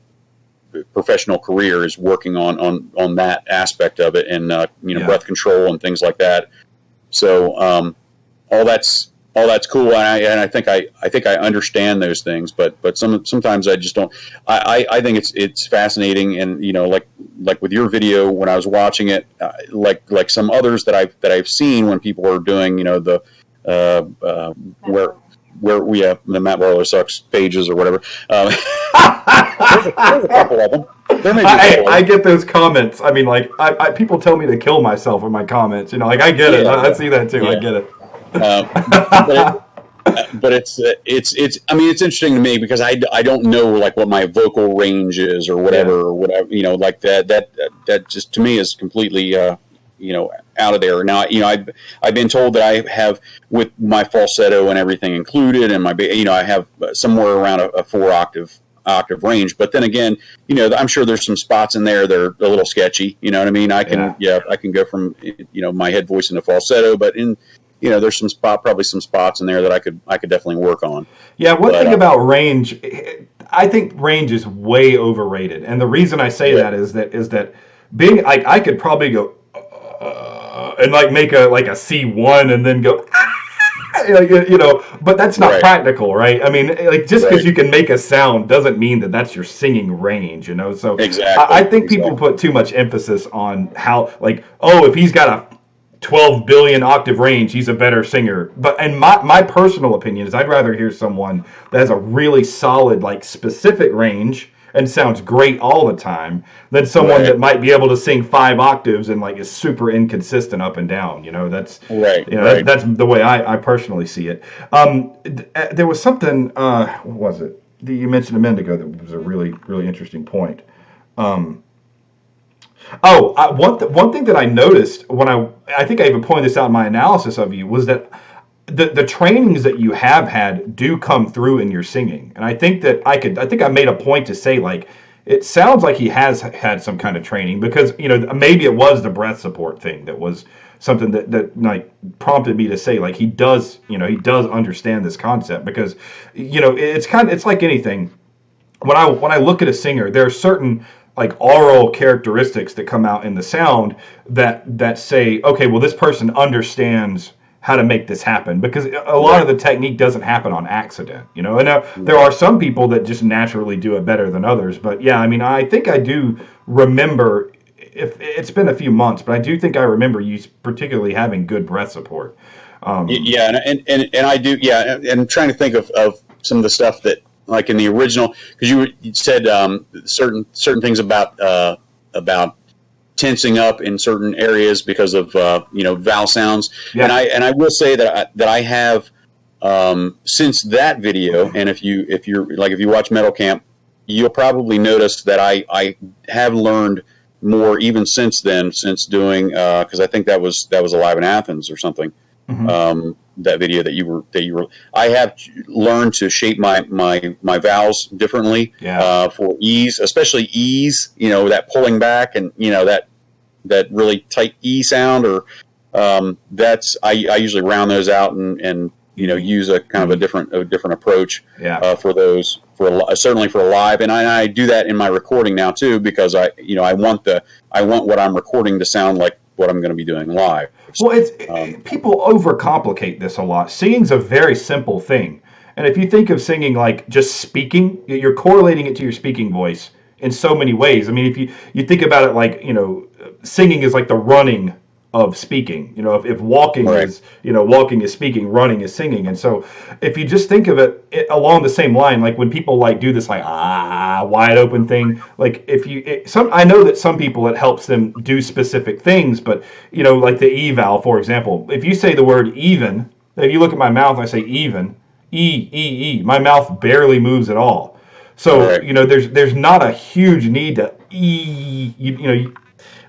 professional career is working on that aspect of it, and breath control and things like that. So all that's cool, and I think I understand those things, but sometimes I just don't. I think it's fascinating, and like with your video when I was watching it, like some others that I've seen when people are doing the where we have the Matt Barlow Sucks pages or whatever. There's a couple of them. There may be I get those comments. I mean, like people tell me to kill myself in my comments. Like I get it. I see that too. Yeah. I get it. But it's I mean, it's interesting to me because I don't know like what my vocal range is or whatever like that just to me is completely out of there. Now I've been told that I have, with my falsetto and everything included, and my I have somewhere around a 4 octave range. But then again, I'm sure there's some spots in there that are a little sketchy. You know what I mean? I can go from my head voice into falsetto, but there's probably some spots in there that I could definitely work on. Yeah, one thing about range, I think range is way overrated, and the reason I say that is that being I could probably go and like make a C1 and then go But that's not Right. practical, right? I mean, like just because Right. you can make a sound doesn't mean that that's your singing range. So I Exactly. think people Exactly. put too much emphasis on how, like, oh, if he's got a 12 billion octave range, he's a better singer. But and my personal opinion is I'd rather hear someone that has a really solid, like, specific range and sounds great all the time than someone Right. that might be able to sing 5 octaves and like is super inconsistent up and down. That's Right. Right. that's the way I personally see it. There was something. What was it that you mentioned a minute ago that was a really really interesting point? One thing that I noticed when I think I even pointed this out in my analysis of you was that the trainings that you have had do come through in your singing, and I think that I think I made a point to say, like, it sounds like he has had some kind of training, because maybe it was the breath support thing that was something that like prompted me to say, like, he does understand this concept, because it's like anything. When I look at a singer, there are certain, like, aural characteristics that come out in the sound that say, okay, well, this person understands how to make this happen, because a lot of Right. the technique doesn't happen on accident. And there are Right. some people that just naturally do it better than others. But yeah, I mean, I think I do remember, if it's been a few months, but I do think I remember you particularly having good breath support. Yeah, and I do. Yeah, and I'm trying to think of some of the stuff that, like, in the original, because you said certain things about tensing up in certain areas because of vowel sounds, and Yeah. I will say that I have, since that video, and if you watch Metal Camp, you'll probably notice that I have learned more even since then, since doing, because I think that was Alive in Athens or something. Hmm. That video that you were I have learned to shape my vowels differently, Yeah. for ease, especially ease, that pulling back, and that really tight E sound, or that's I usually round those out, and use a kind of a different approach, Yeah. for those, certainly for live, and I do that in my recording now too, because I want what I'm recording to sound like what I'm going to be doing live. Well, Um, people overcomplicate this a lot. Singing's a very simple thing, and if you think of singing like just speaking, you're correlating it to your speaking voice in so many ways. I mean, if you think about it, like, singing is like the running of speaking. If walking right. is, walking is speaking, running is singing. And so if you just think of it along the same line, like when people like do this, like, wide open thing, like, I know that some people, it helps them do specific things, but like the E vowel, for example, if you say the word even, if you look at my mouth and I say even, my mouth barely moves at all. So, Right. there's not a huge need to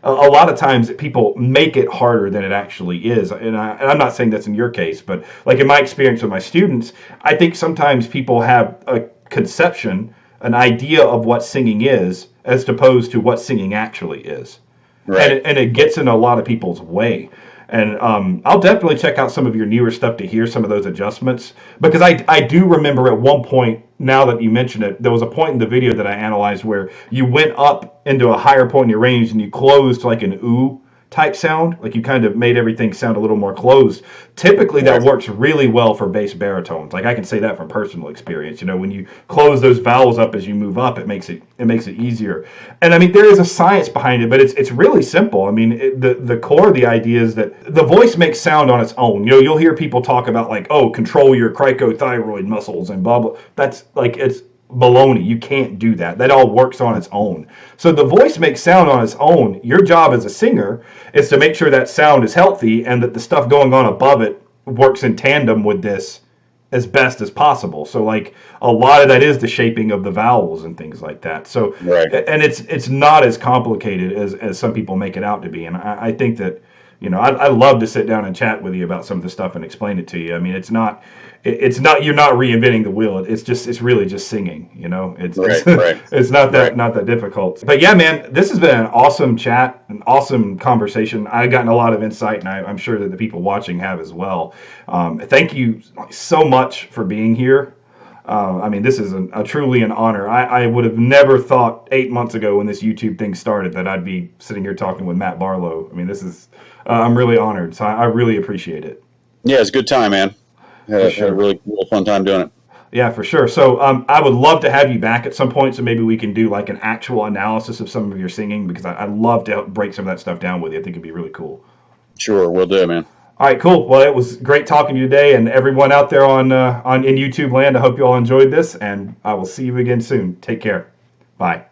a lot of times people make it harder than it actually is. And I'm not saying that's in your case, but like in my experience with my students, I think sometimes people have a conception, an idea of what singing is, as opposed to what singing actually is. And Right. it gets in a lot of people's way. And I'll definitely check out some of your newer stuff to hear some of those adjustments, because I do remember at one point, now that you mention it, there was a point in the video that I analyzed where you went up into a higher point in your range and you closed like an ooh type sound, like you kind of made everything sound a little more closed. Typically that Right. works really well for bass baritones. Like, I can say that from personal experience. When you close those vowels up as you move up, it makes it easier. And I mean, there is a science behind it, but it's really simple. I mean, the core of the idea is that the voice makes sound on its own. You'll hear people talk about, like, oh, control your cricothyroid muscles and blah blah. That's like, it's baloney. You can't do that. That all works on its own. So the voice makes sound on its own. Your job as a singer is to make sure that sound is healthy and that the stuff going on above it works in tandem with this as best as possible. So, like, a lot of that is the shaping of the vowels and things like that. So, Right. and it's not as complicated as some people make it out to be. And I think that, I'd love to sit down and chat with you about some of the stuff and explain it to you. I mean, it's not you're not reinventing the wheel. It's really just singing. It's Right. Right. it's not Right. that difficult. But yeah, man, this has been an awesome chat, an awesome conversation. I've gotten a lot of insight, and I'm sure that the people watching have as well. Thank you so much for being here. I mean, this is a truly an honor. I would have never thought 8 months ago when this YouTube thing started that I'd be sitting here talking with Matt Barlow. I mean, this is I'm really honored. So I really appreciate it. Yeah, it's a good time, man. Had a really fun time doing it. Yeah, for sure. So I would love to have you back at some point, so maybe we can do like an actual analysis of some of your singing, because I love to help break some of that stuff down with you. I think it'd be really cool. Sure, we'll do, man. All right, cool. Well, it was great talking to you today, and everyone out there on in YouTube land. I hope you all enjoyed this, and I will see you again soon. Take care. Bye.